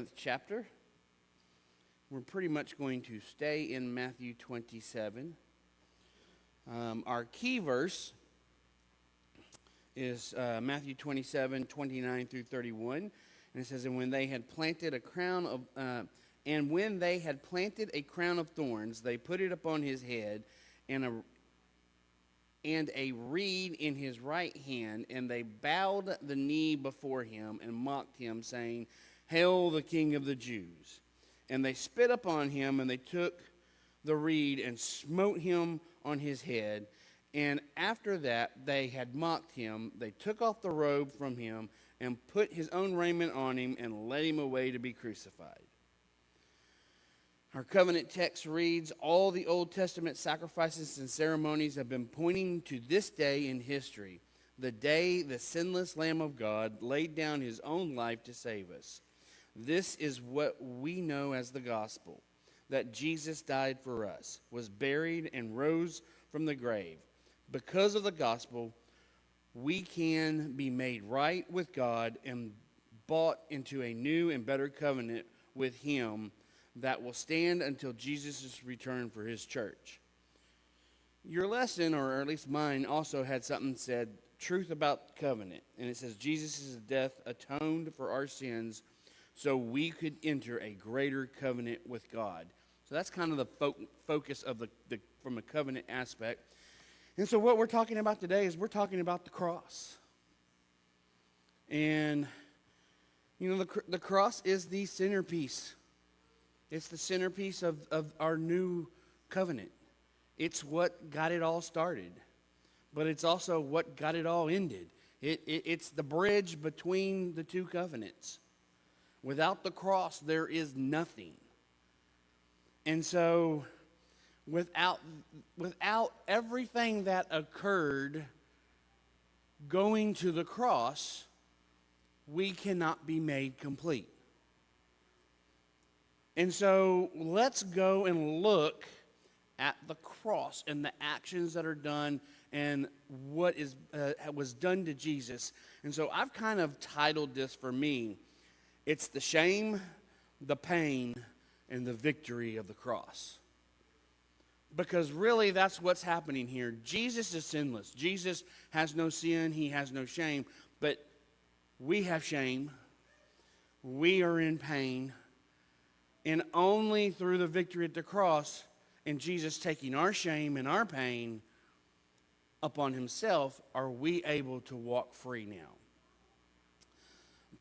27th chapter. We're pretty much going to stay in Matthew 27. Our key verse is Matthew 27, 29 through 31. And it says, when they had planted a crown of thorns, they put it upon his head, and a reed in his right hand, and they bowed the knee before him and mocked him, saying, Hail the King of the Jews. And they spit upon him, and they took the reed and smote him on his head. And after that they had mocked him, they took off the robe from him and put his own raiment on him and led him away to be crucified. Our covenant text reads, all the Old Testament sacrifices and ceremonies have been pointing to this day in history, the day the sinless Lamb of God laid down his own life to save us. This is what we know as the gospel, that Jesus died for us, was buried, and rose from the grave. Because of the gospel, we can be made right with God and brought into a new and better covenant with him that will stand until Jesus' return for his church. Your lesson, or at least mine, also had something said, truth about covenant. And it says, Jesus' death atoned for our sins so we could enter a greater covenant with God. So that's kind of the focus of the from a covenant aspect. And so what we're talking about today is we're talking about the cross. And, you know, the cross is the centerpiece. It's the centerpiece of our new covenant. It's what got it all started. But it's also what got it all ended. It's the bridge between the two covenants. Without the cross, there is nothing. And so, without everything that occurred going to the cross, we cannot be made complete. And so let's go and look at the cross and the actions that are done and what was done to Jesus. And so I've kind of titled this for me, it's the shame, the pain, and the victory of the cross. Because really that's what's happening here. Jesus is sinless. Jesus has no sin. He has no shame. But we have shame. We are in pain. And only through the victory at the cross and Jesus taking our shame and our pain upon himself are we able to walk free now.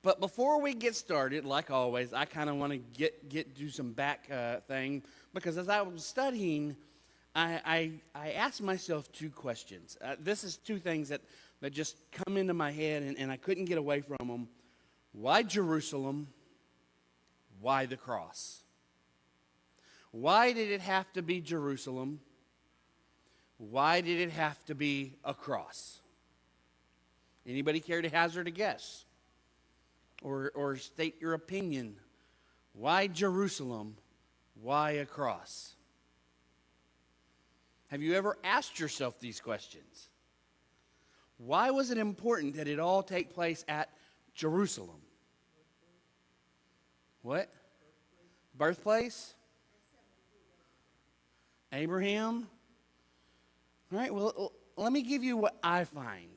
But before we get started, like always, I kind of want to do some back thing, because as I was studying, I asked myself two questions. This is two things that just come into my head, and I couldn't get away from them. Why Jerusalem? Why the cross? Why did it have to be Jerusalem? Why did it have to be a cross? Anybody care to hazard a guess? Or state your opinion? Why Jerusalem? Why a cross? Have you ever asked yourself these questions? Why was it important that it all take place at Jerusalem? What? Birthplace? Abraham? All right, well, let me give you what I find.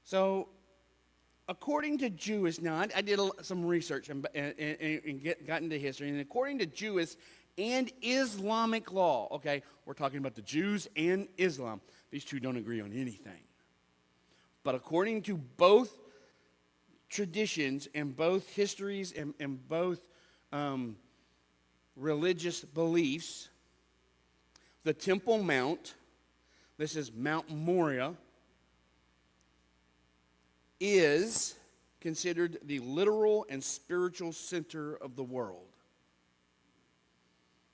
So, according to Jewish, now I did some research and got into history, and according to Jewish and Islamic law, okay, we're talking about the Jews and Islam. These two don't agree on anything. But according to both traditions and both histories and both religious beliefs, the Temple Mount, this is Mount Moriah, is considered the literal and spiritual center of the world.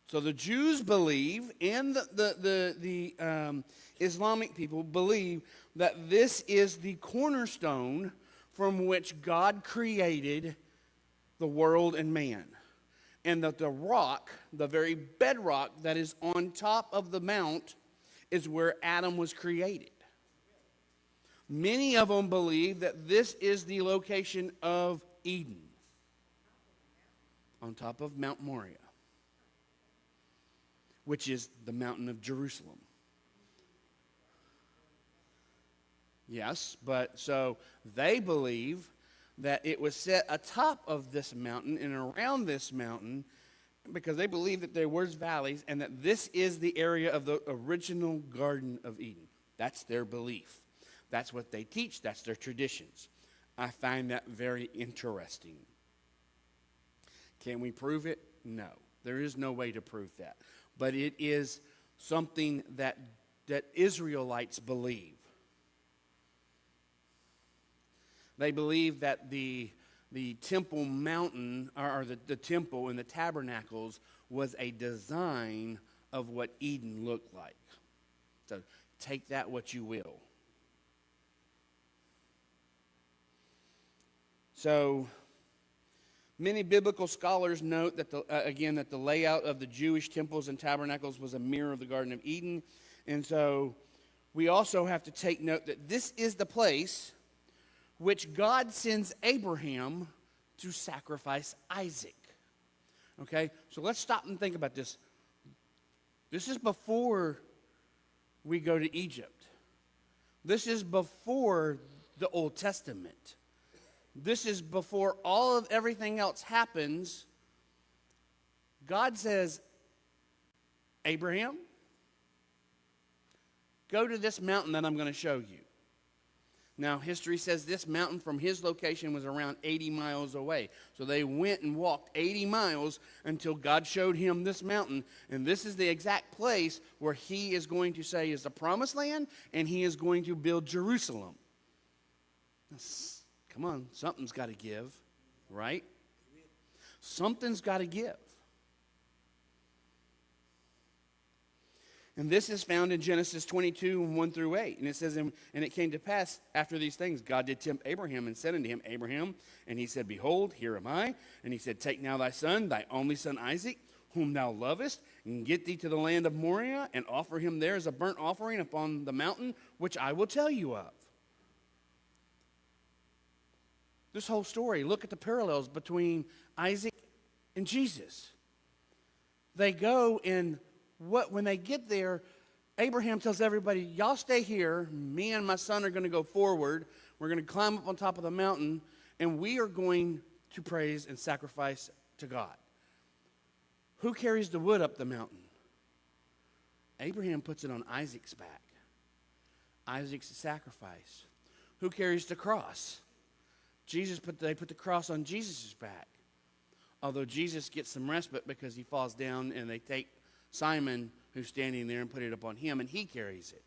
So the Jews believe, and the Islamic people believe, that this is the cornerstone from which God created the world and man. And that the rock, the very bedrock that is on top of the mount, is where Adam was created. Many of them believe that this is the location of Eden. on top of Mount Moriah, which is the mountain of Jerusalem. Yes, but so they believe that it was set atop of this mountain and around this mountain because they believe that there was valleys and that this is the area of the original Garden of Eden. That's their belief. That's what they teach. That's their traditions. I find that very interesting. Can we prove it? No. There is no way to prove that. But it is something that Israelites believe. They believe that the Temple Mountain, or the temple and the tabernacles, was a design of what Eden looked like. So take that what you will. So many biblical scholars note that that the layout of the Jewish temples and tabernacles was a mirror of the Garden of Eden. And so we also have to take note that this is the place which God sends Abraham to sacrifice Isaac. Okay, so let's stop and think about this. This is before we go to Egypt. This is before the Old Testament. This is before all of everything else happens. God says, Abraham, go to this mountain that I'm going to show you. Now, history says this mountain from his location was around 80 miles away. So they went and walked 80 miles until God showed him this mountain. And this is the exact place where he is going to say is the promised land, and he is going to build Jerusalem. Come on, something's got to give, right? Something's got to give. And this is found in Genesis 22, 1 through 8. And it says, and it came to pass after these things, God did tempt Abraham and said unto him, Abraham, and he said, Behold, here am I. And he said, Take now thy son, thy only son Isaac, whom thou lovest, and get thee to the land of Moriah, and offer him there as a burnt offering upon the mountain, which I will tell you of. This whole story, look at the parallels between Isaac and Jesus. They go and when they get there, Abraham tells everybody, y'all stay here. Me and my son are going to go forward. We're going to climb up on top of the mountain, and we are going to praise and sacrifice to God. Who carries the wood up the mountain? Abraham puts it on Isaac's back. Isaac's sacrifice. Who carries the cross? They put the cross on Jesus' back. Although Jesus gets some respite because he falls down and they take Simon, who's standing there, and put it upon him, and he carries it.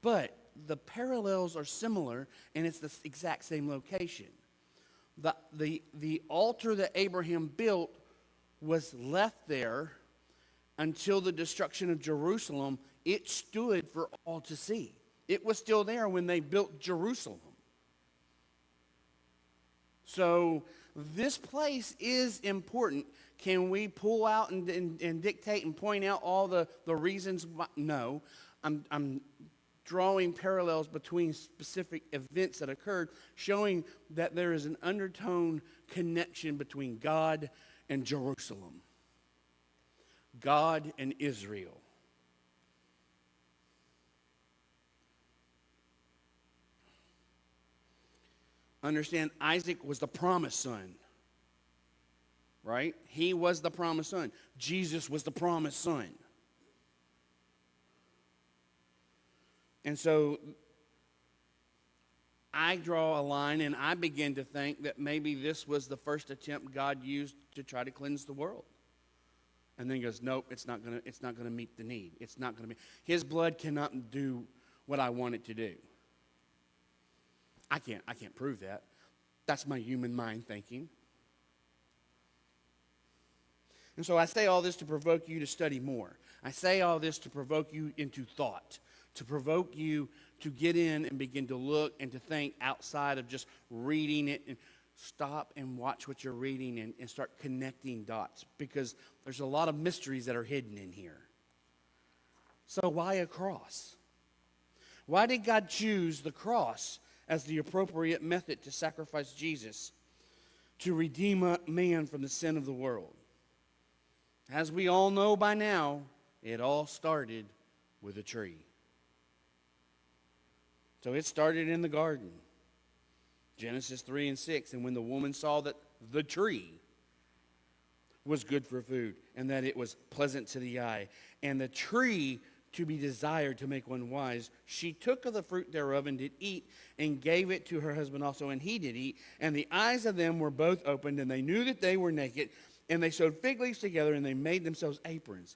But the parallels are similar, and it's the exact same location. The altar that Abraham built was left there until the destruction of Jerusalem. It stood for all to see. It was still there when they built Jerusalem. So this place is important. Can we pull out and dictate and point out all the reasons why? No. I'm drawing parallels between specific events that occurred, showing that there is an undertone connection between God and Jerusalem, God and Israel. Understand, Isaac was the promised son, right? He was the promised son. Jesus was the promised son. And so I draw a line and I begin to think that maybe this was the first attempt God used to try to cleanse the world. And then he goes, nope, it's not gonna meet the need. It's not gonna be. His blood cannot do what I want it to do. I can't prove that. That's my human mind thinking. And so I say all this to provoke you to study more. I say all this to provoke you into thought, to provoke you to get in and begin to look and to think outside of just reading it, and stop and watch what you're reading and start connecting dots, because there's a lot of mysteries that are hidden in here. So why a cross? Why did God choose the cross as the appropriate method to sacrifice Jesus? to redeem man from the sin of the world. As we all know by now, it all started with a tree. So it started in the garden. Genesis 3 and 6. And when the woman saw that the tree was good for food, and that it was pleasant to the eye, and the tree to be desired to make one wise, she took of the fruit thereof and did eat, and gave it to her husband also, and he did eat. And the eyes of them were both opened, and they knew that they were naked, and they sewed fig leaves together, and they made themselves aprons.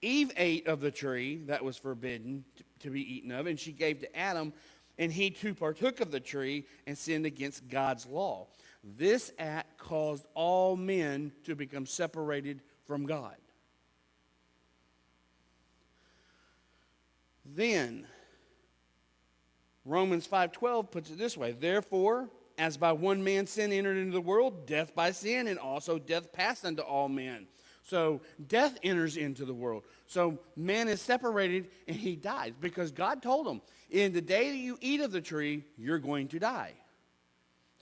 Eve ate of the tree that was forbidden to be eaten of, and she gave to Adam, and he too partook of the tree and sinned against God's law. This act caused all men to become separated from God. Then, Romans 5:12 puts it this way: therefore, as by one man sin entered into the world, death by sin, and also death passed unto all men. So death enters into the world. So man is separated and he dies because God told him, in the day that you eat of the tree, you're going to die.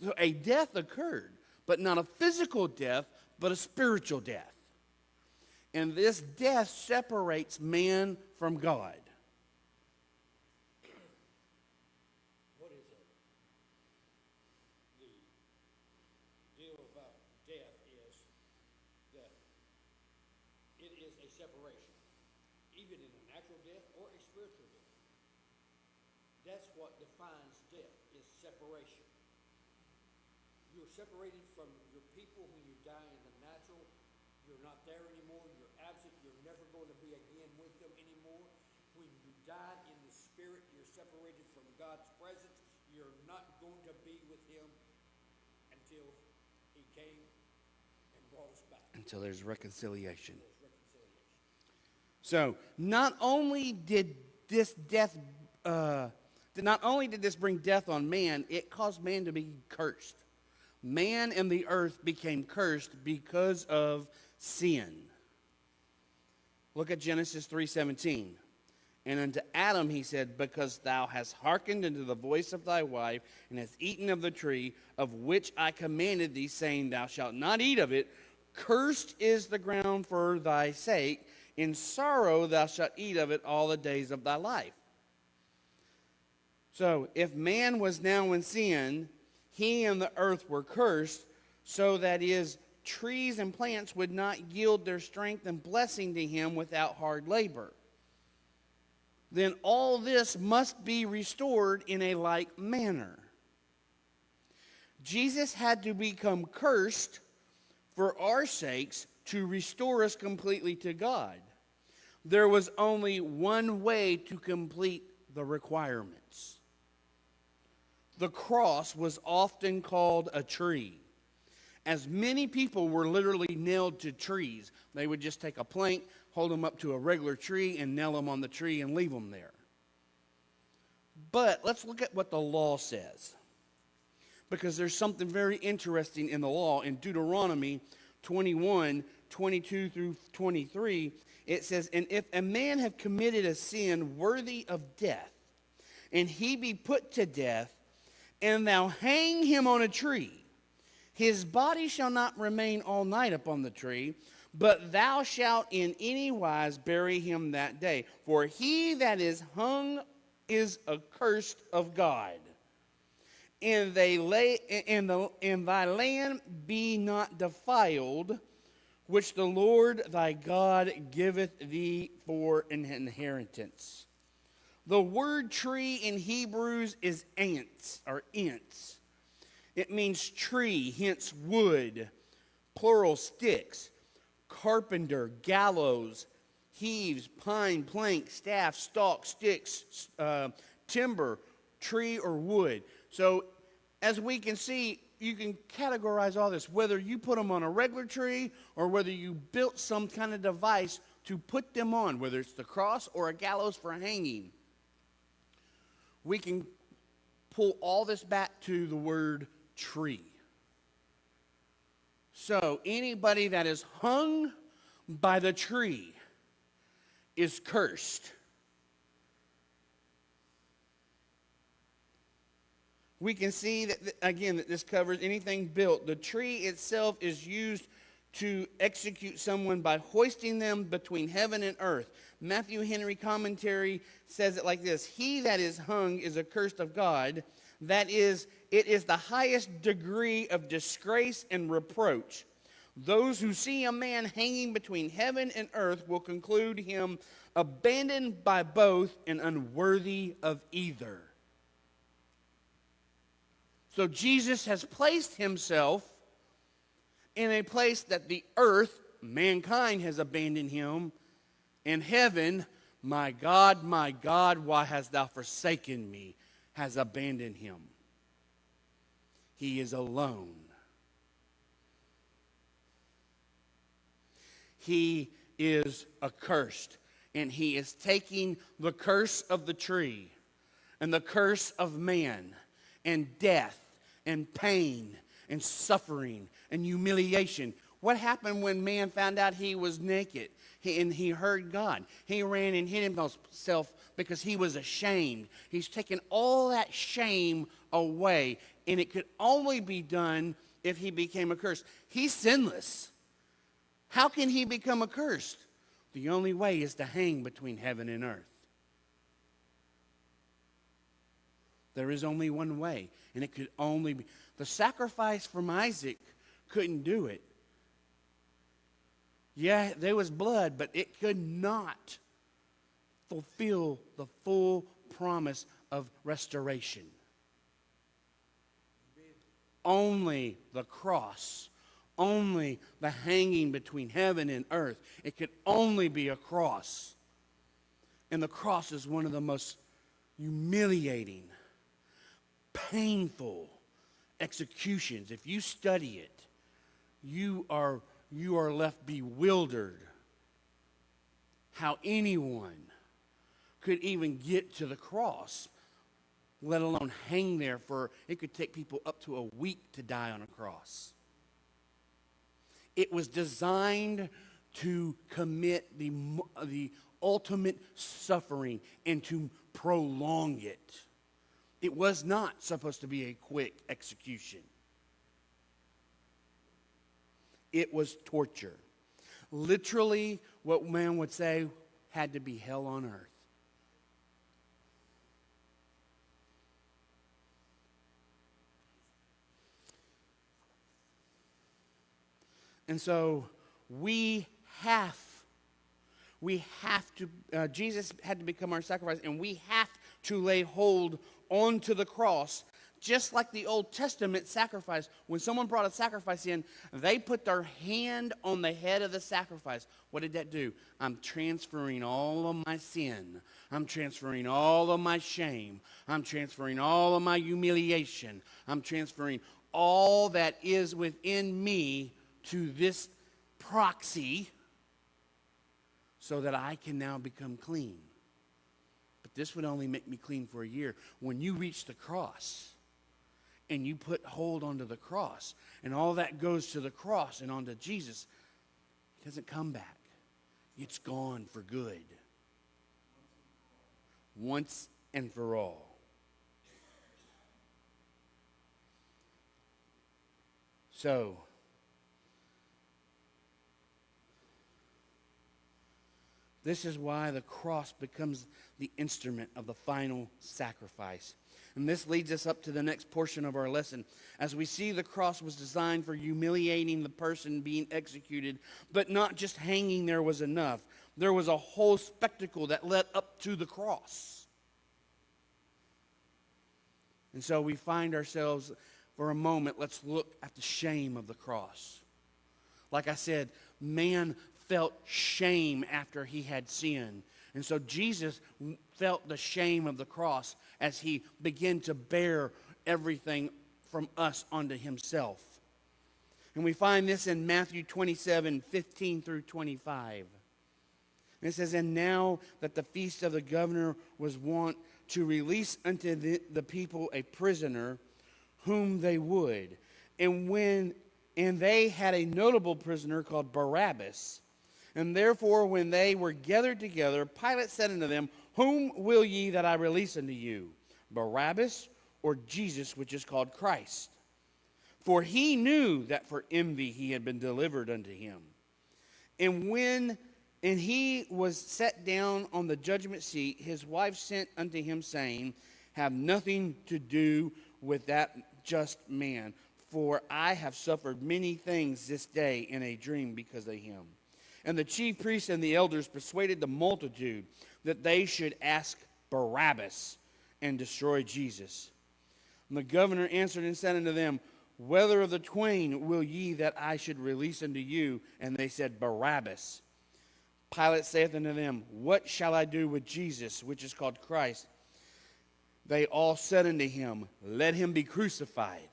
So a death occurred, but not a physical death, but a spiritual death. And this death separates man from God. What is it? The deal about death is that it is a separation, even in a natural death or a spiritual death. That's what defines death, is separation. You're separated from your people when you die in the natural. You're not there anymore. You're absent. You're never going to be again with them anymore. When you died in the spirit, you're separated from God's presence. You're not going to be with him until he came and brought us back. Until there's reconciliation. So, not only did this bring death on man, it caused man to be cursed. Man and the earth became cursed because of sin. Look at Genesis 3:17. And unto Adam he said, because thou hast hearkened unto the voice of thy wife, and hast eaten of the tree of which I commanded thee, saying, thou shalt not eat of it, cursed is the ground for thy sake, in sorrow thou shalt eat of it all the days of thy life. So, if man was now in sin, he and the earth were cursed, so that his trees and plants would not yield their strength and blessing to him without hard labor. Then all this must be restored in a like manner. Jesus had to become cursed for our sakes to restore us completely to God. There was only one way to complete the requirements. The cross was often called a tree, as many people were literally nailed to trees. They would just take a plank, hold them up to a regular tree, and nail them on the tree and leave them there. But let's look at what the law says, because there's something very interesting in the law. In Deuteronomy 21:22 through 23, it says, and if a man have committed a sin worthy of death, and he be put to death, and thou hang him on a tree, his body shall not remain all night upon the tree, but thou shalt in any wise bury him that day. For he that is hung is accursed of God. And thy land be not defiled, which the Lord thy God giveth thee for an inheritance. The word tree in Hebrews is ants, or ants. It means tree, hence wood, plural sticks, carpenter, gallows, heaves, pine, plank, staff, stalk, sticks, timber, tree, or wood. So as we can see, you can categorize all this, whether you put them on a regular tree or whether you built some kind of device to put them on, whether it's the cross or a gallows for hanging. We can pull all this back to the word tree. So anybody that is hung by the tree is cursed. we can see that, again, that this covers anything built. The tree itself is used to execute someone by hoisting them between heaven and earth. Matthew Henry commentary says it like this: he that is hung is accursed of God. That is, it is the highest degree of disgrace and reproach. Those who see a man hanging between heaven and earth will conclude him abandoned by both and unworthy of either. So Jesus has placed himself in a place that the earth, mankind, has abandoned him, and heaven, my God, why hast thou forsaken me, has abandoned him. He is alone. He is accursed, and he is taking the curse of the tree and the curse of man and death and pain and suffering and humiliation. What happened when man found out he was naked and he heard God? He ran and hid himself because he was ashamed. He's taken all that shame away, and it could only be done if he became accursed. He's sinless. How can he become accursed? The only way is to hang between heaven and earth. There is only one way, and it could only be. The sacrifice from Isaac couldn't do it. Yeah, there was blood, but it could not fulfill the full promise of restoration. Only the cross, only the hanging between heaven and earth. It could only be a cross. And the cross is one of the most humiliating, painful executions. If you study it, you are left bewildered how anyone could even get to the cross, let alone hang there for, it could take people up to a week to die on a cross. It was designed to commit the ultimate suffering and to prolong it. It was not supposed to be a quick execution. It was torture. Literally, what man would say had to be hell on earth. And so we have to, Jesus had to become our sacrifice, and we have to lay hold onto the cross, just like the Old Testament sacrifice. When someone brought a sacrifice in, they put their hand on the head of the sacrifice. What did that do? I'm transferring all of my sin. I'm transferring all of my shame. I'm transferring all of my humiliation. I'm transferring all that is within me to this proxy so that I can now become clean. But this would only make me clean for a year. When you reach the cross and you put hold onto the cross and all that goes to the cross and onto Jesus, it doesn't come back. It's gone for good. Once and for all. So, this is why the cross becomes the instrument of the final sacrifice. And this leads us up to the next portion of our lesson. As we see, the cross was designed for humiliating the person being executed, but not just hanging there was enough. There was a whole spectacle that led up to the cross. And so we find ourselves, for a moment, let's look at the shame of the cross. Like I said, man felt shame after he had sinned. And so Jesus felt the shame of the cross as he began to bear everything from us onto himself. And we find this in Matthew 27:15 through 25. And it says, "And now that the feast of the governor was wont to release unto the people a prisoner whom they would. And they had a notable prisoner called Barabbas. And therefore, when they were gathered together, Pilate said unto them, Whom will ye that I release unto you, Barabbas or Jesus, which is called Christ. For he knew that for envy he had been delivered unto him. And he was set down on the judgment seat, his wife sent unto him, saying, have nothing to do with that just man, for I have suffered many things this day in a dream because of him. And the chief priests and the elders persuaded the multitude that they should ask Barabbas and destroy Jesus. And the governor answered and said unto them, whether of the twain will ye that I should release unto you? And they said, Barabbas. Pilate saith unto them, what shall I do with Jesus, which is called Christ? They all said unto him, let him be crucified.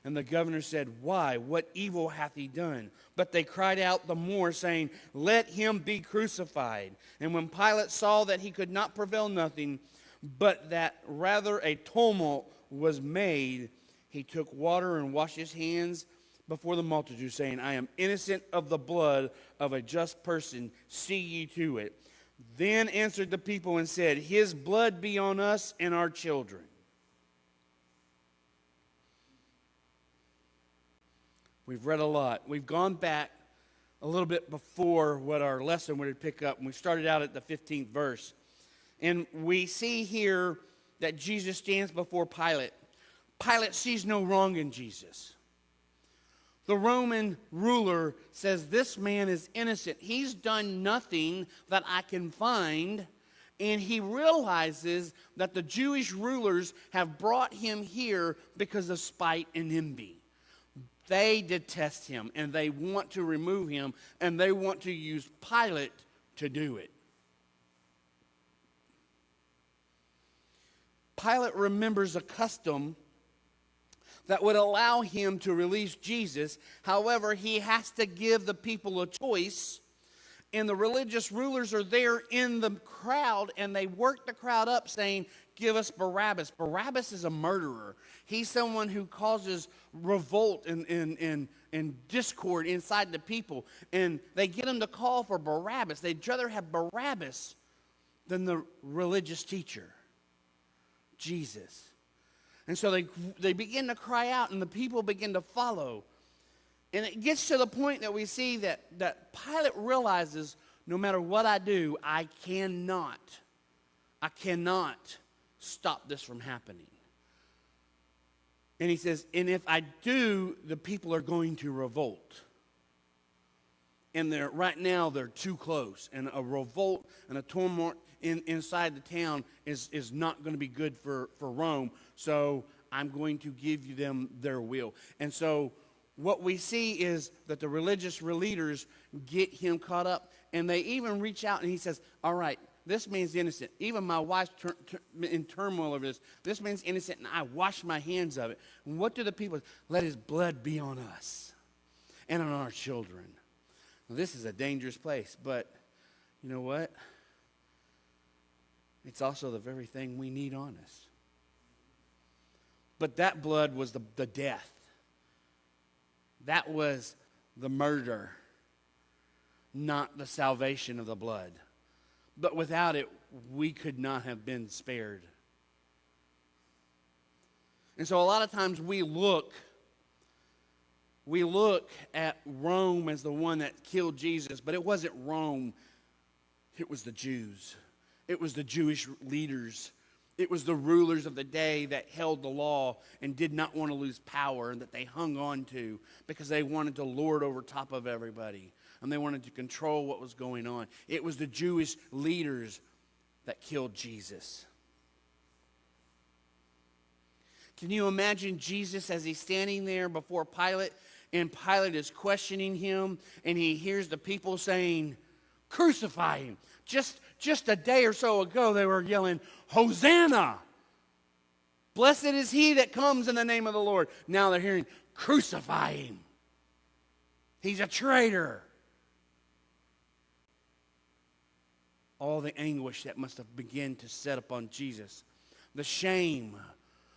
And the governor said, why? What evil hath he done? But they cried out the more, saying, let him be crucified. And when Pilate saw that he could not prevail nothing, but that rather a tumult was made, he took water and washed his hands before the multitude, saying, I am innocent of the blood of a just person. See ye to it. Then answered the people and said, his blood be on us and our children. We've read a lot. We've gone back a little bit before what our lesson would pick up, and we started out at the 15th verse. And we see here that Jesus stands before Pilate. Pilate sees no wrong in Jesus. The Roman ruler says, this man is innocent. He's done nothing that I can find. And he realizes that the Jewish rulers have brought him here because of spite and envy. They detest him, and they want to remove him, and they want to use Pilate to do it. Pilate remembers a custom that would allow him to release Jesus. However, he has to give the people a choice. And the religious rulers are there in the crowd, and they work the crowd up saying, give us Barabbas. Barabbas is a murderer. He's someone who causes revolt and discord inside the people. And they get him to call for Barabbas. They'd rather have Barabbas than the religious teacher, Jesus. And so they begin to cry out, and the people begin to follow. And it gets to the point that we see that Pilate realizes, no matter what I do, I cannot stop this from happening. And he says, and if I do, the people are going to revolt. And right now they're too close. And a revolt and a tumult inside the town is not going to be good for Rome. So I'm going to give them their will. And so what we see is that the religious leaders get him caught up. And they even reach out, and he says, all right, this man's innocent. Even my wife's in turmoil over this. This man's innocent, and I wash my hands of it. And what do the people? Let his blood be on us and on our children. Now, this is a dangerous place, but you know what? It's also the very thing we need on us. But that blood was the death. That was the murder, not the salvation of the blood. But without it, we could not have been spared. And so a lot of times we look at Rome as the one that killed Jesus, but it wasn't Rome. It was the Jews. It was the Jewish leaders. It was the rulers of the day that held the law and did not want to lose power, and that they hung on to because they wanted to lord over top of everybody. And they wanted to control what was going on. It was the Jewish leaders that killed Jesus. Can you imagine Jesus as he's standing there before Pilate, and Pilate is questioning him, and he hears the people saying, crucify him. Just a day or so ago, they were yelling, Hosanna! Blessed is he that comes in the name of the Lord. Now they're hearing, crucify him. He's a traitor. All the anguish that must have begun to set upon Jesus. The shame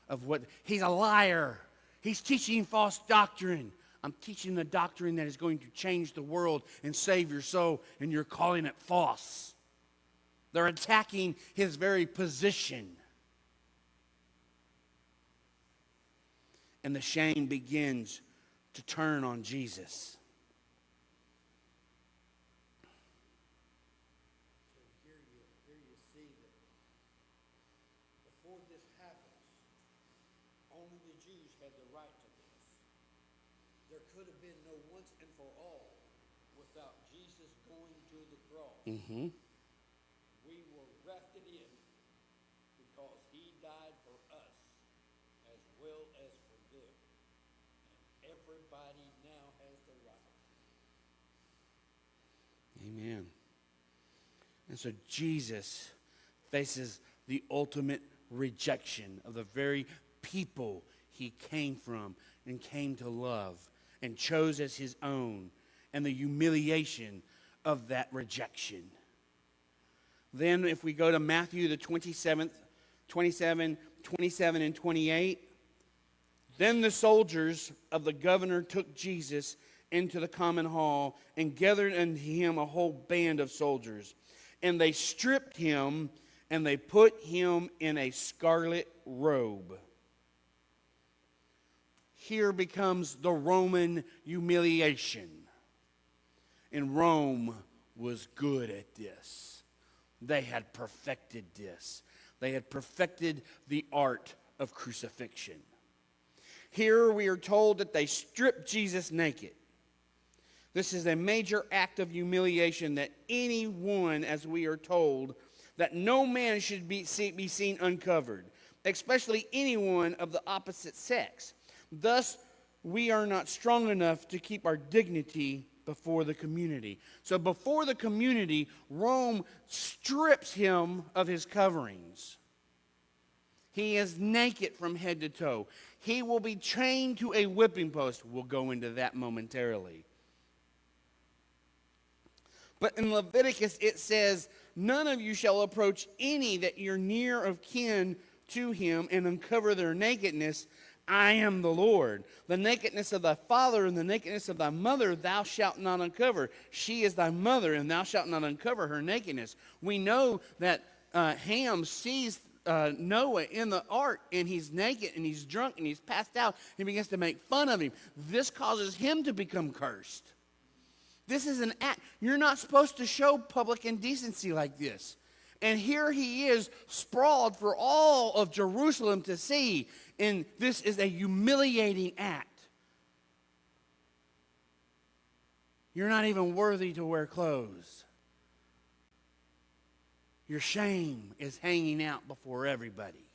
of what, he's a liar. He's teaching false doctrine. I'm teaching the doctrine that is going to change the world and save your soul, and you're calling it false. They're attacking his very position. And the shame begins to turn on Jesus. So here you see that before this happens, only the Jews had the right to this. There could have been no once and for all without Jesus going to the cross. Mm-hmm. We were grafted in because he died for us as well as for them. And everybody now has the right. Amen. And so Jesus faces the ultimate rejection of the very people he came from and came to love and chose as his own, and the humiliation of that rejection. Then if we go to Matthew the 27, and 28, then the soldiers of the governor took Jesus into the common hall and gathered unto him a whole band of soldiers. And they stripped him and they put him in a scarlet robe. Here becomes the Roman humiliation. And Rome was good at this. They had perfected this. They had perfected the art of crucifixion. Here we are told that they stripped Jesus naked. This is a major act of humiliation that anyone, as we are told, that no man should be seen uncovered, especially anyone of the opposite sex. Thus, we are not strong enough to keep our dignity before the community. So before the community, Rome strips him of his coverings. He is naked from head to toe. He will be chained to a whipping post. We'll go into that momentarily. But in Leviticus it says, none of you shall approach any that you're near of kin to him and uncover their nakedness. I am the Lord. The nakedness of thy father and the nakedness of thy mother thou shalt not uncover. She is thy mother, and thou shalt not uncover her nakedness. We know that Ham sees Noah in the ark, and he's naked, and he's drunk, and he's passed out. He begins to make fun of him. This causes him to become cursed. This is an act. You're not supposed to show public indecency like this. And here he is, sprawled for all of Jerusalem to see. And this is a humiliating act. You're not even worthy to wear clothes. Your shame is hanging out before everybody.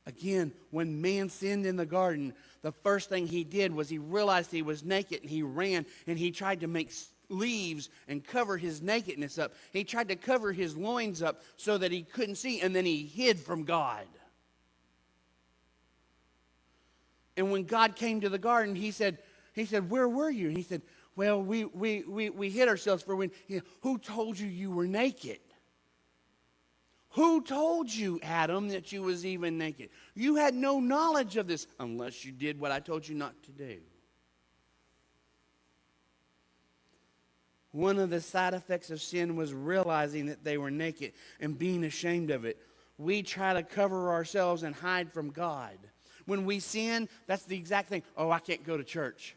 Again, when man sinned in the garden, the first thing he did was he realized he was naked, and he ran and he tried to make leaves and cover his nakedness up. He tried to cover his loins up so that he couldn't see, and then he hid from God. And when God came to the garden, he said, where were you? And he said, well, we hid ourselves for when. Who told you you were naked? Who told you, Adam, that you was even naked? You had no knowledge of this unless you did what I told you not to do. One of the side effects of sin was realizing that they were naked and being ashamed of it. We try to cover ourselves and hide from God. When we sin, that's the exact thing. Oh, I can't go to church.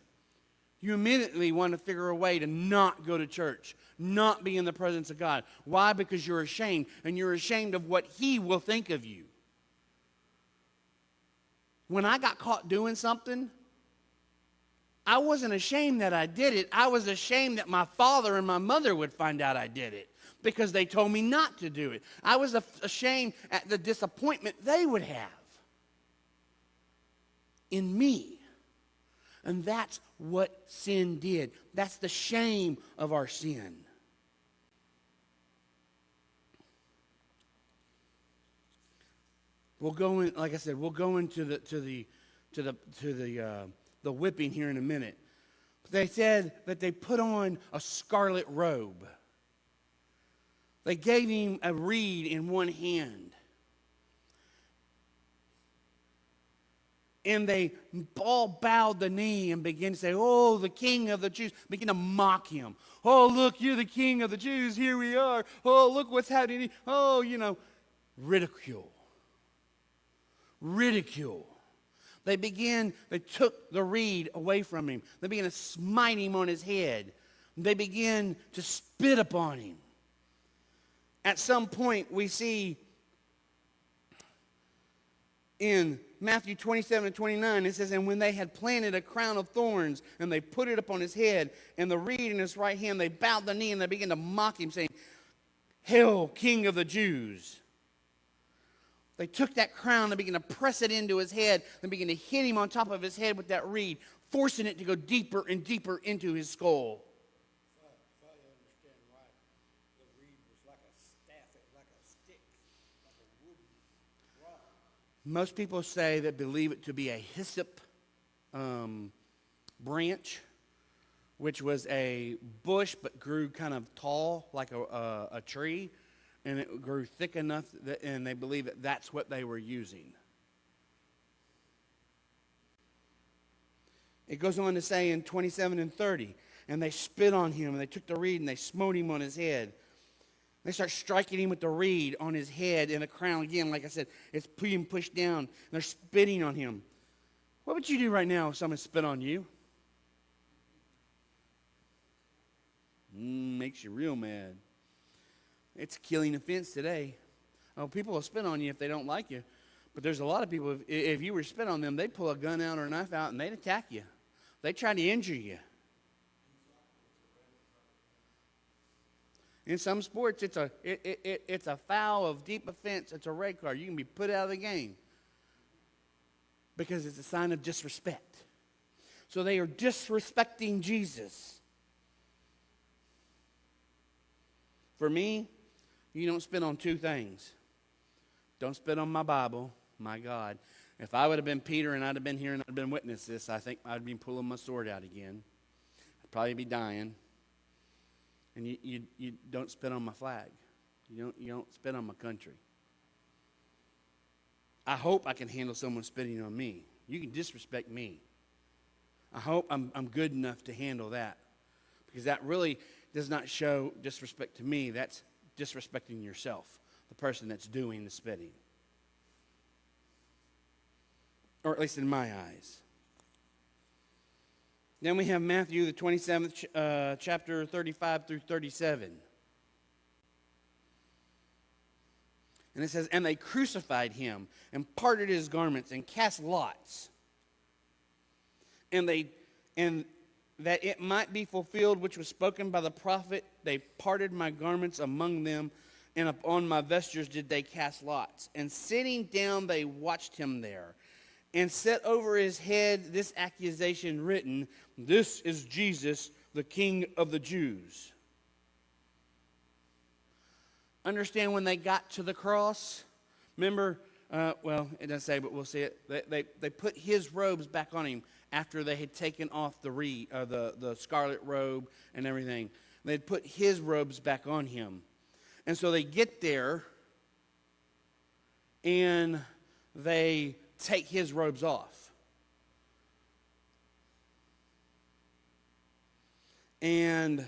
You immediately want to figure a way to not go to church, not be in the presence of God. Why? Because you're ashamed, and you're ashamed of what He will think of you. When I got caught doing something, I wasn't ashamed that I did it. I was ashamed that my father and my mother would find out I did it because they told me not to do it. I was ashamed at the disappointment they would have in me. And that's what sin did. That's the shame of our sin. We'll go in, like I said, we'll go into the whipping here in a minute. They said that they put on a scarlet robe. They gave him a reed in one hand. And they all bowed the knee and began to say, "Oh, the King of the Jews." Begin to mock him. "Oh, look, you're the King of the Jews. Here we are. Oh, look what's happening." Oh, ridicule. Ridicule. They took the reed away from him. They began to smite him on his head. They began to spit upon him. At some point, we see in Matthew 27 and 29, it says, "And when they had planted a crown of thorns, and they put it upon his head, and the reed in his right hand, they bowed the knee, and they began to mock him, saying, 'Hail, King of the Jews.'" They took that crown and began to press it into his head and began to hit him on top of his head with that reed, forcing it to go deeper and deeper into his skull. If I understand right, the reed was like a staff, like a stick, like a wooden rod. Most people say that believe it to be a hyssop branch, which was a bush but grew kind of tall like a tree. And it grew thick enough, and they believe that that's what they were using. It goes on to say in 27 and 30, "And they spit on him, and they took the reed, and they smote him on his head." They start striking him with the reed on his head, and the crown, again, like I said, it's being pushed down, and they're spitting on him. What would you do right now if someone spit on you? Makes you real mad. It's a killing offense today. Oh, people will spit on you if they don't like you. But there's a lot of people, if you were to spit on them, they'd pull a gun out or a knife out and they'd attack you. They'd try to injure you. In some sports, it's a foul of deep offense. It's a red card. You can be put out of the game because it's a sign of disrespect. So they are disrespecting Jesus. For me, you don't spit on two things. Don't spit on my Bible, my God. If I would have been Peter and I'd have been here and I'd have been witness this, I think I'd be pulling my sword out again. I'd probably be dying. And you don't spit on my flag. You don't spit on my country. I hope I can handle someone spitting on me. You can disrespect me. I hope I'm good enough to handle that. Because that really does not show disrespect to me. That's disrespecting yourself, the person that's doing the spitting. Or at least in my eyes. Then we have Matthew, the 27th chapter, 35 through 37. And it says, "And they crucified him and parted his garments and cast lots. And that it might be fulfilled which was spoken by the prophet, they parted my garments among them, and upon my vestures did they cast lots. And sitting down they watched him there, and set over his head this accusation written, 'This is Jesus, the King of the Jews.'" Understand when they got to the cross? Remember, it doesn't say, but we'll see it. They put his robes back on him after they had taken off the scarlet robe and everything. They'd put his robes back on him. And so they get there, and they take his robes off. And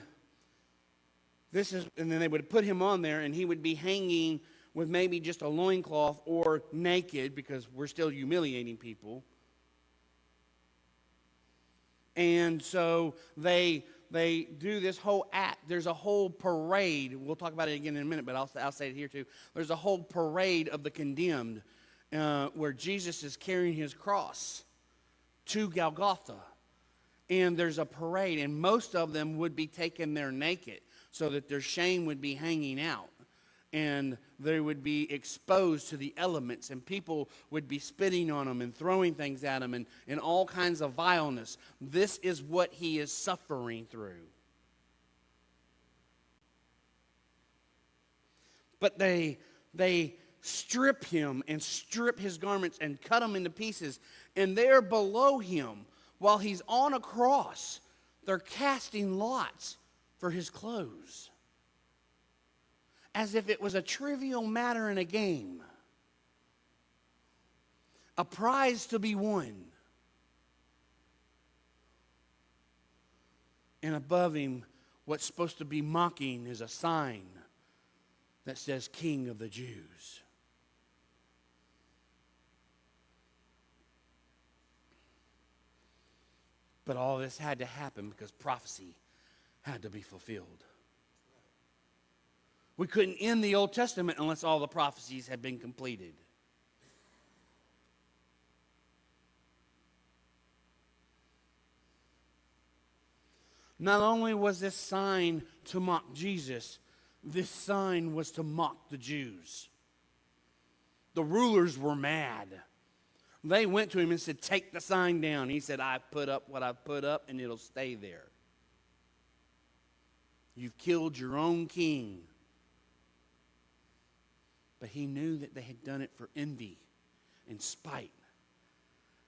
then they would put him on there, and he would be hanging with maybe just a loincloth or naked, because we're still humiliating people. And so they do this whole act. There's a whole parade. We'll talk about it again in a minute, but I'll say it here too. There's a whole parade of the condemned where Jesus is carrying his cross to Golgotha. And there's a parade, and most of them would be taken there naked so that their shame would be hanging out. And they would be exposed to the elements, and people would be spitting on them and throwing things at them and all kinds of vileness. This is what he is suffering through. But they strip him and strip his garments and cut them into pieces. And there below him, while he's on a cross, they're casting lots for his clothes, as if it was a trivial matter in a game, a prize to be won. And above him, what's supposed to be mocking is a sign that says King of the Jews. But all this had to happen because prophecy had to be fulfilled. We couldn't end the Old Testament unless all the prophecies had been completed. Not only was this sign to mock Jesus, this sign was to mock the Jews. The rulers were mad. They went to him and said, "Take the sign down." He said, "I've put up what I've put up, and it'll stay there. You've killed your own king." But he knew that they had done it for envy and spite.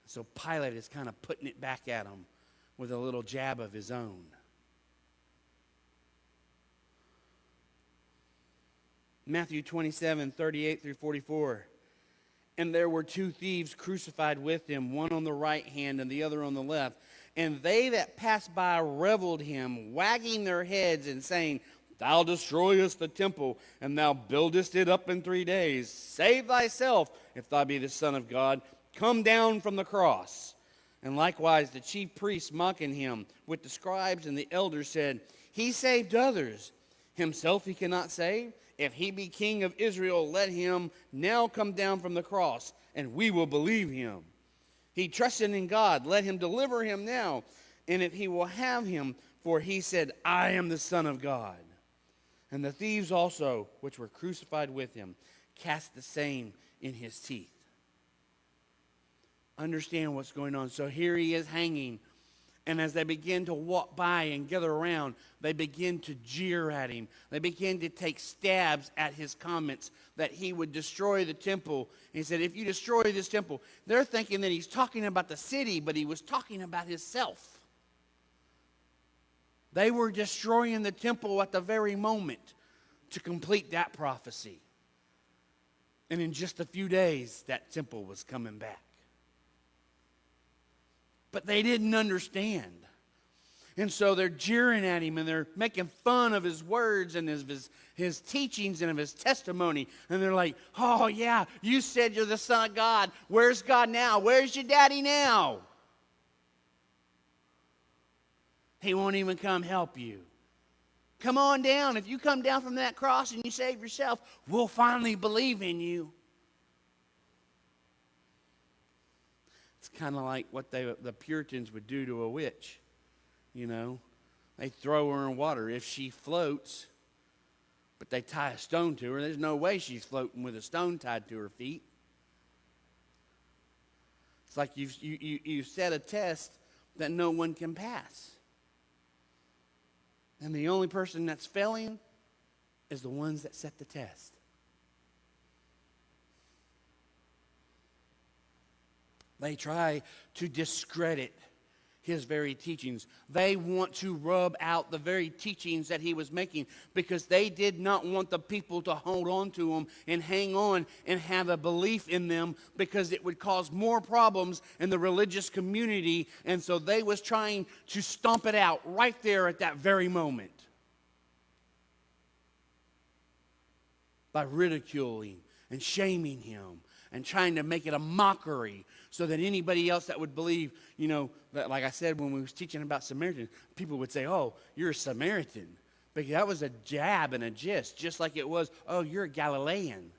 So Pilate is kind of putting it back at him with a little jab of his own. Matthew 27:38-44. And there were two thieves crucified with him, one on the right hand and the other on the left. And they that passed by reviled him, wagging their heads and saying, "Thou destroyest the temple, and thou buildest it up in 3 days. Save thyself, if thou be the Son of God. Come down from the cross." And likewise the chief priests mocking him with the scribes and the elders said, "He saved others. Himself he cannot save. If he be king of Israel, let him now come down from the cross, and we will believe him. He trusted in God. Let him deliver him now, and if he will have him, for he said, I am the Son of God." And the thieves also, which were crucified with him, cast the same in his teeth. Understand what's going on. So here he is hanging. And as they begin to walk by and gather around, they begin to jeer at him. They begin to take stabs at his comments that he would destroy the temple. And he said, if you destroy this temple, they're thinking that he's talking about the city, but he was talking about himself. They were destroying the temple at the very moment to complete that prophecy. And in just a few days, that temple was coming back. But they didn't understand. And so they're jeering at him and they're making fun of his words and his teachings and of his testimony. And they're like, "Oh yeah, you said you're the Son of God. Where's God now? Where's your daddy now? He won't even come help you. Come on down. If you come down from that cross and you save yourself, we'll finally believe in you." It's kind of like what the Puritans would do to a witch. You know, they throw her in water. If she floats, but they tie a stone to her, there's no way she's floating with a stone tied to her feet. It's like you set a test that no one can pass. And the only person that's failing is the ones that set the test. They try to discredit his very teachings. They want to rub out the very teachings that he was making because they did not want the people to hold on to them and hang on and have a belief in them because it would cause more problems in the religious community. And so they was trying to stomp it out right there at that very moment by ridiculing and shaming him and trying to make it a mockery so that anybody else that would believe, you know, that, like I said when we was teaching about Samaritans, people would say, "Oh, you're a Samaritan." Because that was a jab and a gist, just like it was, "Oh, you're a Galilean."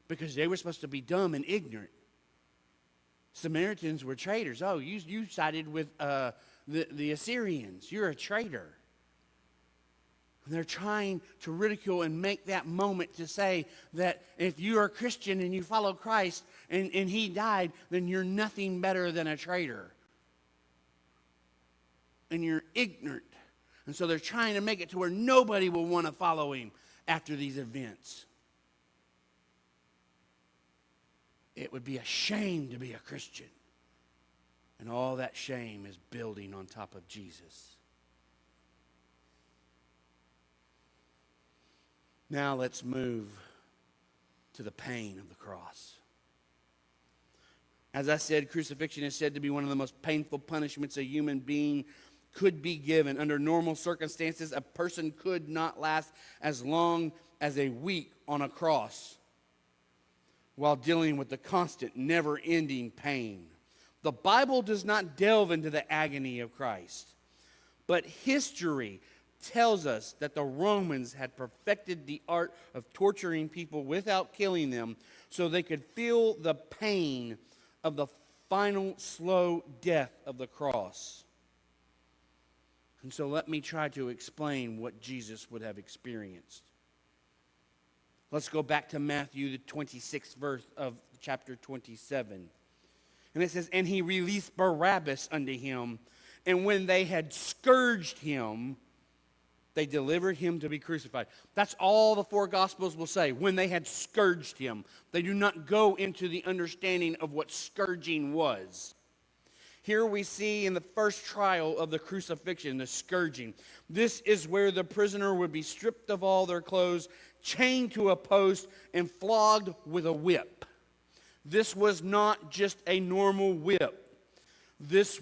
Because they were supposed to be dumb and ignorant. Samaritans were traitors. "Oh, you sided with the Assyrians. You're a traitor." And they're trying to ridicule and make that moment to say that if you are a Christian and you follow Christ and he died, then you're nothing better than a traitor. And you're ignorant. And so they're trying to make it to where nobody will want to follow him after these events. It would be a shame to be a Christian. And all that shame is building on top of Jesus. Now let's move to the pain of the cross. As I said, crucifixion is said to be one of the most painful punishments a human being could be given. Under normal circumstances, a person could not last as long as a week on a cross while dealing with the constant, never-ending pain. The Bible does not delve into the agony of Christ, but history tells us that the Romans had perfected the art of torturing people without killing them so they could feel the pain of the final slow death of the cross. And so let me try to explain what Jesus would have experienced. Let's go back to Matthew, the 26th verse of chapter 27. And it says, "And he released Barabbas unto him, and when they had scourged him, they delivered him to be crucified." That's all the four Gospels will say, when they had scourged him. They do not go into the understanding of what scourging was. Here we see in the first trial of the crucifixion, the scourging. This is where the prisoner would be stripped of all their clothes, chained to a post, and flogged with a whip. This was not just a normal whip. This,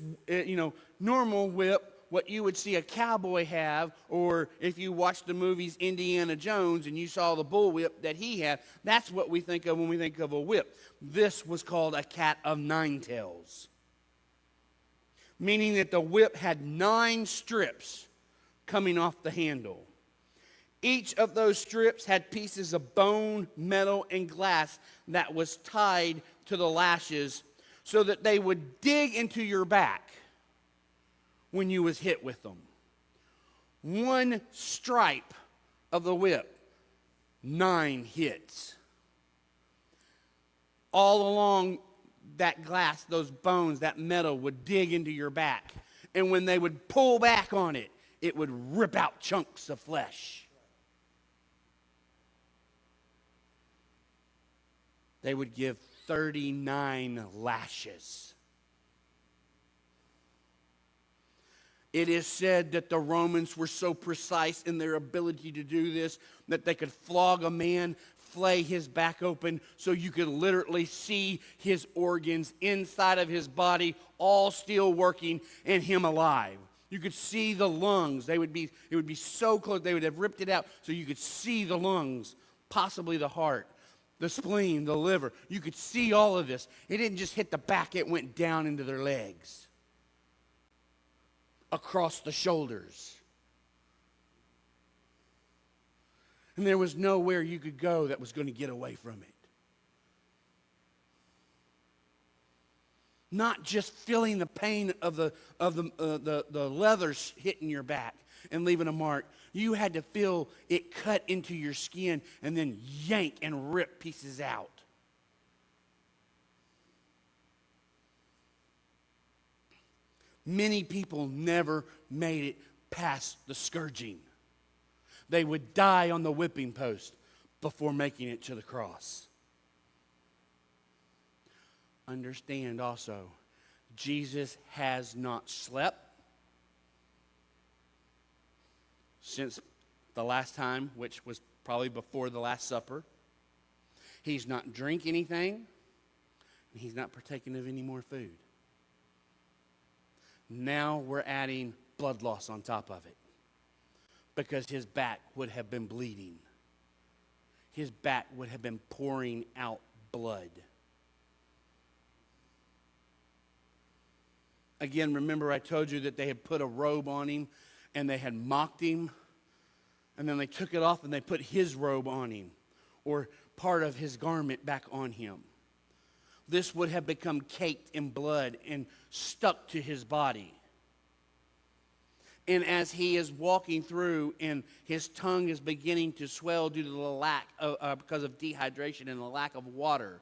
normal whip, what you would see a cowboy have, or if you watched the movies Indiana Jones and you saw the bull whip that he had, that's what we think of when we think of a whip. This was called a cat of nine tails, meaning that the whip had 9 strips coming off the handle. Each of those strips had pieces of bone, metal, and glass that was tied to the lashes so that they would dig into your back when you was hit with them. 1 stripe of the whip, 9 hits. All along that glass, those bones, that metal would dig into your back. And when they would pull back on it, it would rip out chunks of flesh. They would give 39 lashes. It is said that the Romans were so precise in their ability to do this that they could flog a man, flay his back open so you could literally see his organs inside of his body all still working and him alive. You could see the lungs. It would be so close. They would have ripped it out so you could see the lungs, possibly the heart, the spleen, the liver. You could see all of this. It didn't just hit the back, it went down into their legs, across the shoulders. And there was nowhere you could go that was going to get away from it. Not just feeling the pain of the leathers hitting your back and leaving a mark. You had to feel it cut into your skin and then yank and rip pieces out. Many people never made it past the scourging. They would die on the whipping post before making it to the cross. Understand also, Jesus has not slept since the last time, which was probably before the Last Supper. He's not drank anything, and he's not partaken of any more food. Now we're adding blood loss on top of it because his back would have been bleeding. His back would have been pouring out blood. Again, remember I told you that they had put a robe on him and they had mocked him, and then they took it off and they put his robe on him, or part of his garment back on him. This would have become caked in blood and stuck to his body. And as he is walking through and his tongue is beginning to swell due to the lack of, because of dehydration and the lack of water,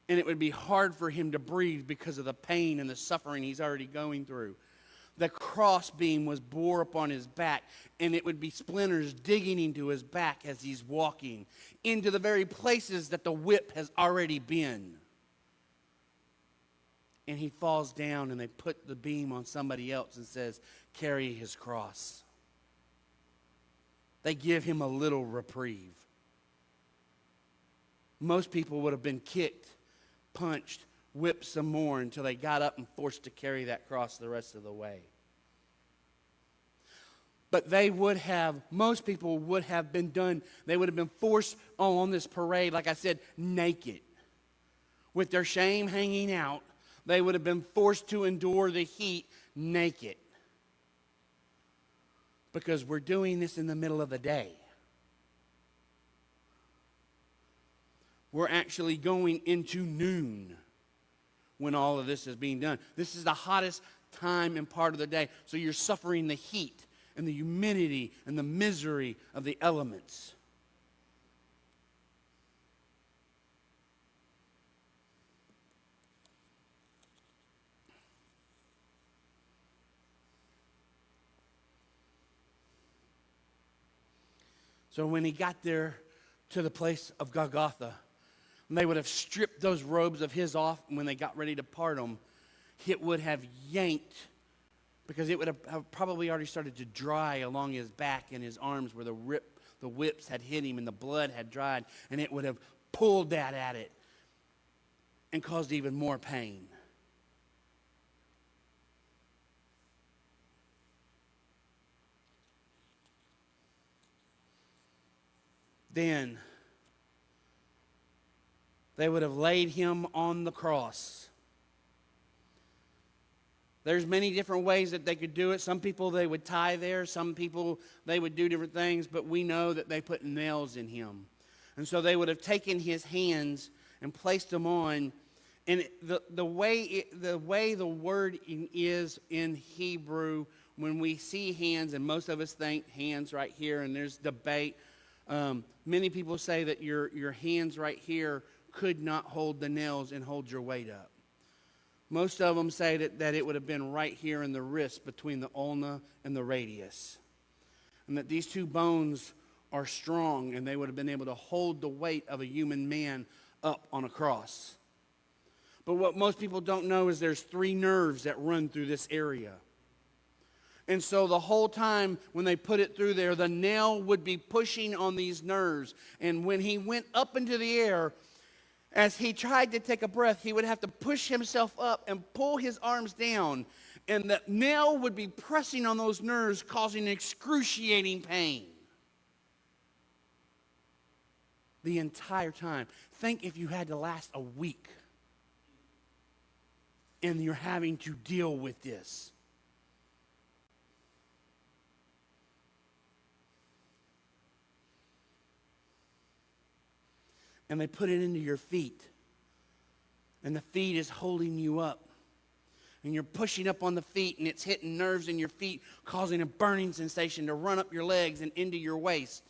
and it would be hard for him to breathe because of the pain and the suffering he's already going through. The crossbeam was bore upon his back, and it would be splinters digging into his back as he's walking, into the very places that the whip has already been. And he falls down, and they put the beam on somebody else and says, carry his cross. They give him a little reprieve. Most people would have been kicked, punched, whipped some more until they got up and forced to carry that cross the rest of the way. But most people would have been done, they would have been forced on this parade, like I said, naked. With their shame hanging out, they would have been forced to endure the heat naked. Because we're doing this in the middle of the day. We're actually going into noon when all of this is being done. This is the hottest time and part of the day. So you're suffering the heat and the humidity and the misery of the elements. So when he got there to the place of Golgotha, and they would have stripped those robes of his off, and when they got ready to part them, it would have yanked, because it would have probably already started to dry along his back and his arms where the whips had hit him and the blood had dried, and it would have pulled that at it and caused even more pain. Then they would have laid him on the cross. There's many different ways that they could do it. Some people they would tie there. Some people they would do different things. But we know that they put nails in him. And so they would have taken his hands and placed them on. And the way the word is in Hebrew, when we see hands, and most of us think hands right here, and there's debate. Many people say that your hands right here could not hold the nails and hold your weight up. Most of them say that it would have been right here in the wrist between the ulna and the radius. And that these two bones are strong and they would have been able to hold the weight of a human man up on a cross. But what most people don't know is there's 3 nerves that run through this area. And so the whole time when they put it through there, the nail would be pushing on these nerves. And when he went up into the air, as he tried to take a breath, he would have to push himself up and pull his arms down. And the nail would be pressing on those nerves, causing excruciating pain. The entire time. Think if you had to last a week and you're having to deal with this. And they put it into your feet. And the feet is holding you up. And you're pushing up on the feet, and it's hitting nerves in your feet, causing a burning sensation to run up your legs and into your waist.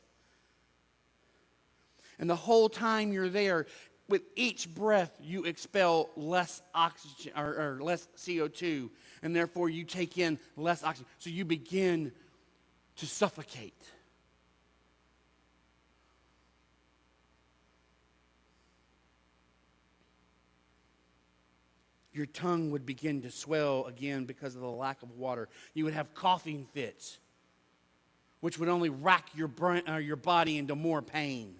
And the whole time you're there, with each breath, you expel less oxygen or less CO2, and therefore you take in less oxygen. So you begin to suffocate. Your tongue would begin to swell again because of the lack of water. You would have coughing fits, which would only rack your body into more pain.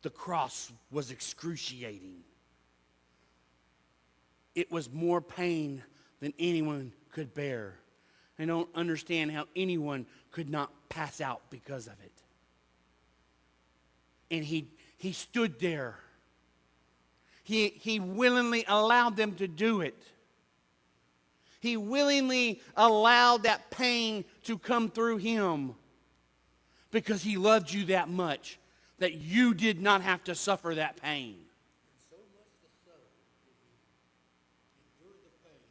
The cross was excruciating. It was more pain than anyone could bear. I don't understand how anyone could not pass out because of it. And he stood there. He willingly allowed them to do it. He willingly allowed that pain to come through him because he loved you that much that you did not have to suffer that pain. And so much so did he endure the pain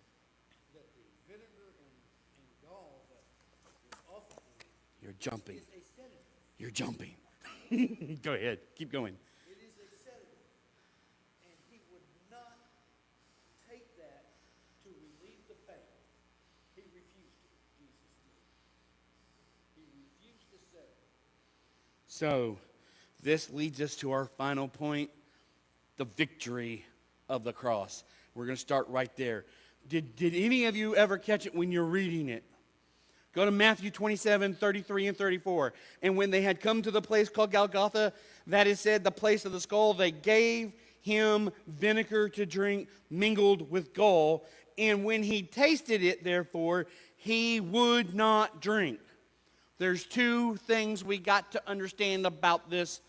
that the vinegar and gall that was offered him. You're jumping. Is a sedative. You're jumping. Go ahead. Keep going. It is a sedative. And he would not take that to relieve the pain. He refused it. Jesus did. He refused the sedative. So, this leads us to our final point, the victory of the cross. We're going to start right there. Did any of you ever catch it when you're reading it? Go to Matthew 27, 33 and 34. And when they had come to the place called Golgotha, that is said, the place of the skull, they gave him vinegar to drink mingled with gall. And when he tasted it, therefore, he would not drink. There's two things we got to understand about this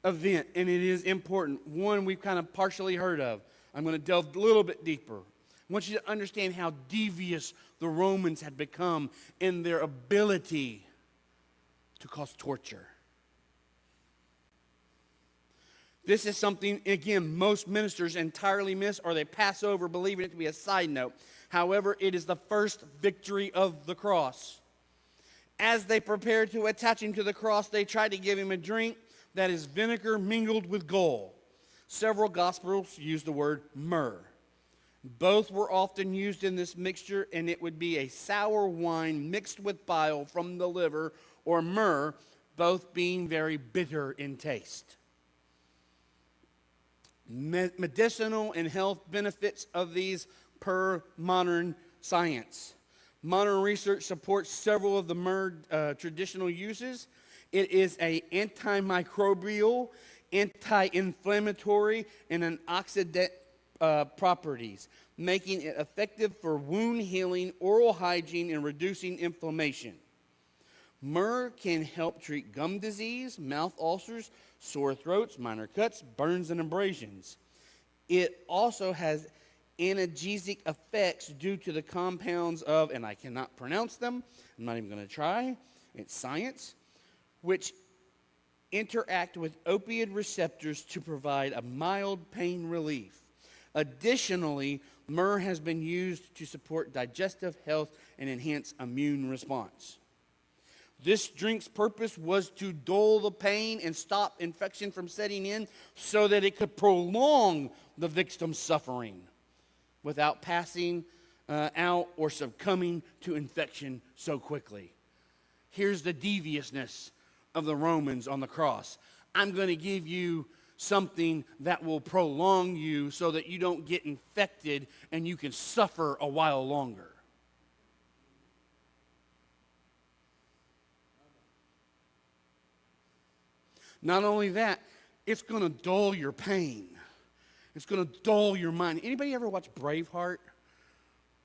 event, and it is important. One we've kind of partially heard of. I'm going to delve a little bit deeper. I want you to understand how devious the Romans had become in their ability to cause torture. This is something, again, most ministers entirely miss or they pass over, believing it to be a side note. However, it is the first victory of the cross. As they prepared to attach him to the cross, they tried to give him a drink that is vinegar mingled with gall. Several Gospels use the word myrrh. Both were often used in this mixture, and it would be a sour wine mixed with bile from the liver or myrrh, both being very bitter in taste. Medicinal and health benefits of these per modern science. Modern research supports several of the myrrh traditional uses. It is an antimicrobial, anti-inflammatory, and antioxidant properties, making it effective for wound healing, oral hygiene, and reducing inflammation. Myrrh can help treat gum disease, mouth ulcers, sore throats, minor cuts, burns, and abrasions. It also has analgesic effects due to the compounds of, and I cannot pronounce them, I'm not even going to try, it's science, which interact with opioid receptors to provide a mild pain relief. Additionally, myrrh has been used to support digestive health and enhance immune response. This drink's purpose was to dull the pain and stop infection from setting in so that it could prolong the victim's suffering without passing out or succumbing to infection so quickly. Here's the deviousness of the Romans on the cross. I'm going to give you something that will prolong you so that you don't get infected and you can suffer a while longer. Not only that, it's going to dull your pain. It's going to dull your mind. Anybody ever watch Braveheart?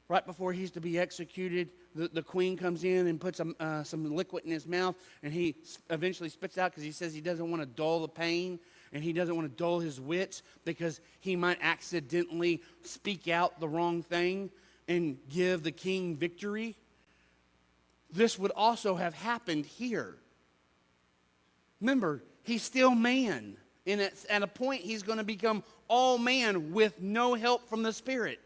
Right before he's to be executed, the queen comes in and puts some liquid in his mouth, and he eventually spits out because he says he doesn't want to dull the pain, and he doesn't want to dull his wits because he might accidentally speak out the wrong thing and give the king victory. This would also have happened here. Remember, he's still man, and at a point he's going to become all man with no help from the Spirit.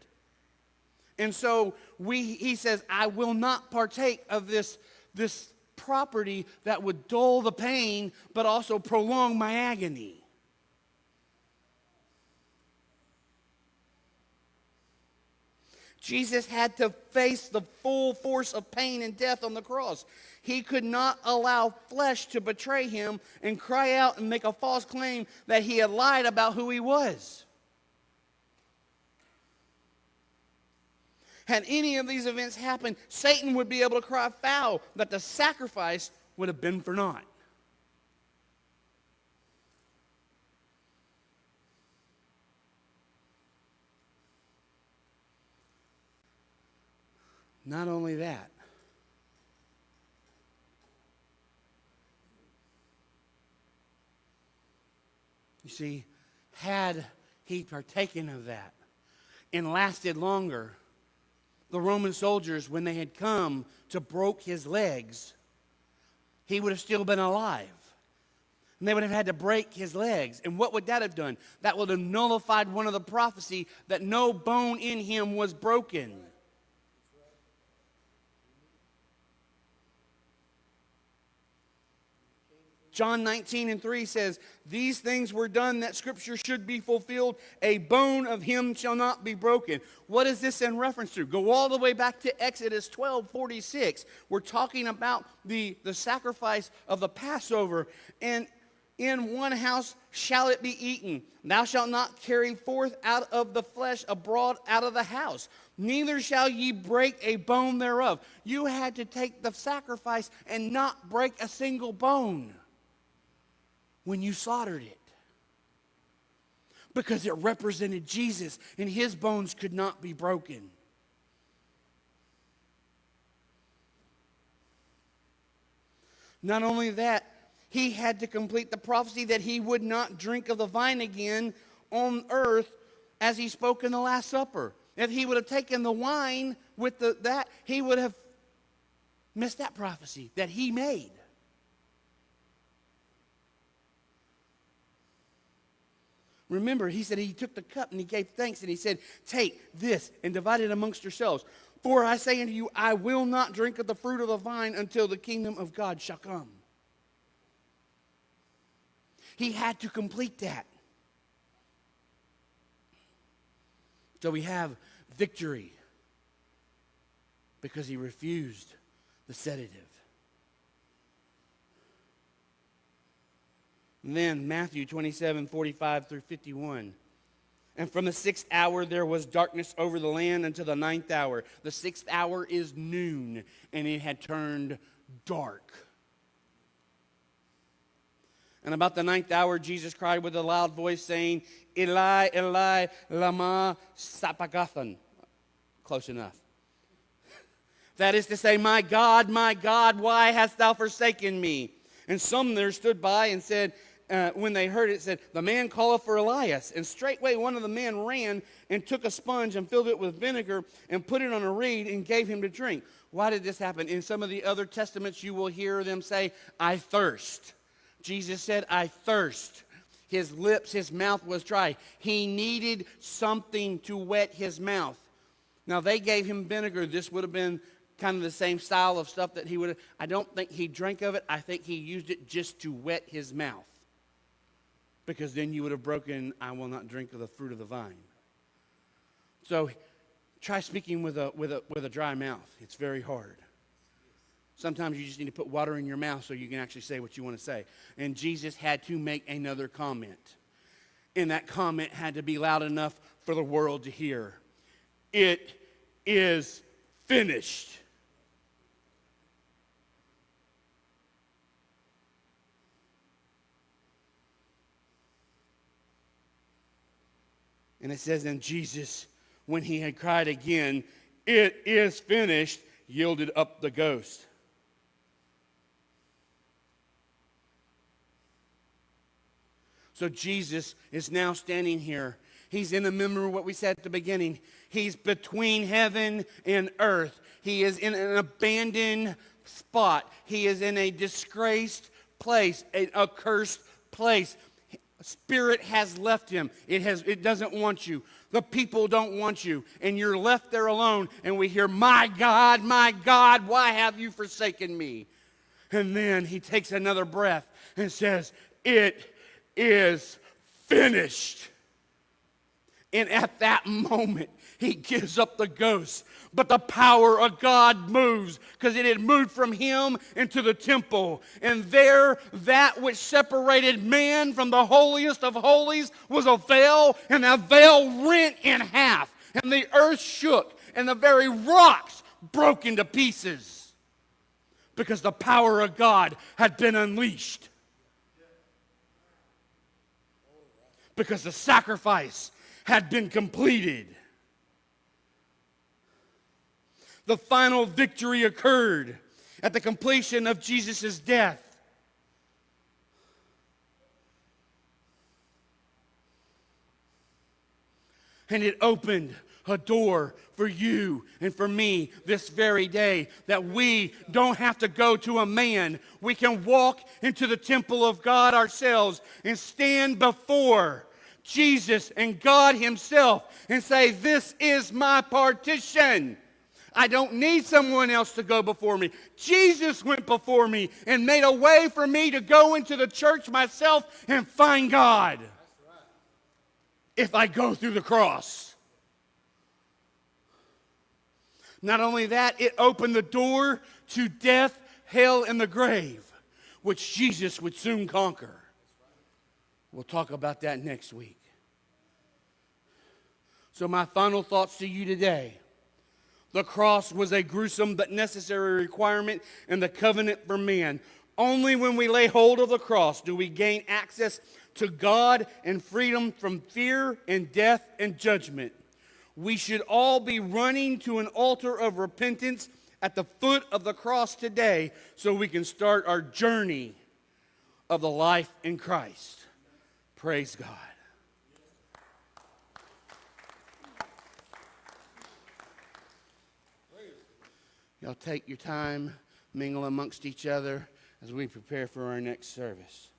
And so he says, I will not partake of this property that would dull the pain, but also prolong my agony. Jesus had to face the full force of pain and death on the cross. He could not allow flesh to betray him and cry out and make a false claim that he had lied about who he was. Had any of these events happened, Satan would be able to cry foul that the sacrifice would have been for naught. Not only that, you see, had he partaken of that and lasted longer, the Roman soldiers, when they had come to broke his legs, he would have still been alive. And they would have had to break his legs. And what would that have done? That would have nullified one of the prophecy that no bone in him was broken. John 19:3 says, these things were done that Scripture should be fulfilled. A bone of him shall not be broken. What is this in reference to? Go all the way back to Exodus 12:46. We're talking about the sacrifice of the Passover. And in one house shall it be eaten. Thou shalt not carry forth out of the flesh abroad out of the house, neither shall ye break a bone thereof. You had to take the sacrifice and not break a single bone when you slaughtered it, because it represented Jesus, and his bones could not be broken. Not only that, he had to complete the prophecy that he would not drink of the vine again on earth, as he spoke in the Last Supper. If he would have taken the wine with that, he would have missed that prophecy that he made. Remember, he said he took the cup and he gave thanks and he said, take this and divide it amongst yourselves. For I say unto you, I will not drink of the fruit of the vine until the kingdom of God shall come. He had to complete that. So we have victory because he refused the sedative. And then Matthew 27:45 through 51. And from the 6th hour there was darkness over the land until the 9th hour. The 6th hour is noon, and it had turned dark. And about the 9th hour, Jesus cried with a loud voice, saying, Eli, Eli, lama sabachthani. Close enough. That is to say, my God, why hast thou forsaken me? And some there stood by and said, when they heard it, said, the man calleth for Elias. And straightway one of the men ran and took a sponge and filled it with vinegar and put it on a reed and gave him to drink. Why did this happen? In some of the other testaments, you will hear them say, I thirst. Jesus said, I thirst. His lips, his mouth was dry. He needed something to wet his mouth. Now, they gave him vinegar. This would have been kind of the same style of stuff that he would have. I don't think he drank of it. I think he used it just to wet his mouth. Because then you would have broken, I will not drink of the fruit of the vine. So try speaking with a dry mouth. It's very hard. Sometimes you just need to put water in your mouth so you can actually say what you want to say. And Jesus had to make another comment. And that comment had to be loud enough for the world to hear. It is finished. And it says, and Jesus, when he had cried again, it is finished, yielded up the ghost. So Jesus is now standing here. He's in the middle of what we said at the beginning. He's between heaven and earth. He is in an abandoned spot. He is in a disgraced place, a cursed place. Spirit has left him. It doesn't want you. The people don't want you. And you're left there alone. And we hear, my God, why have you forsaken me? And then he takes another breath and says, it is finished. And at that moment, he gives up the ghost. But the power of God moves, because it had moved from him into the temple. And there, that which separated man from the holiest of holies was a veil, and that veil rent in half. And the earth shook, and the very rocks broke into pieces, because the power of God had been unleashed. Because the sacrifice had been completed. The final victory occurred at the completion of Jesus' death. And it opened a door for you and for me this very day, that we don't have to go to a man. We can walk into the temple of God ourselves and stand before Jesus and God himself and say, this is my partition. I don't need someone else to go before me. Jesus went before me and made a way for me to go into the church myself and find God. That's right. If I go through the cross. Not only that, it opened the door to death, hell, and the grave, which Jesus would soon conquer. We'll talk about that next week. So my final thoughts to you today. The cross was a gruesome but necessary requirement in the covenant for man. Only when we lay hold of the cross do we gain access to God and freedom from fear and death and judgment. We should all be running to an altar of repentance at the foot of the cross today so we can start our journey of the life in Christ. Praise God. Y'all take your time, mingle amongst each other as we prepare for our next service.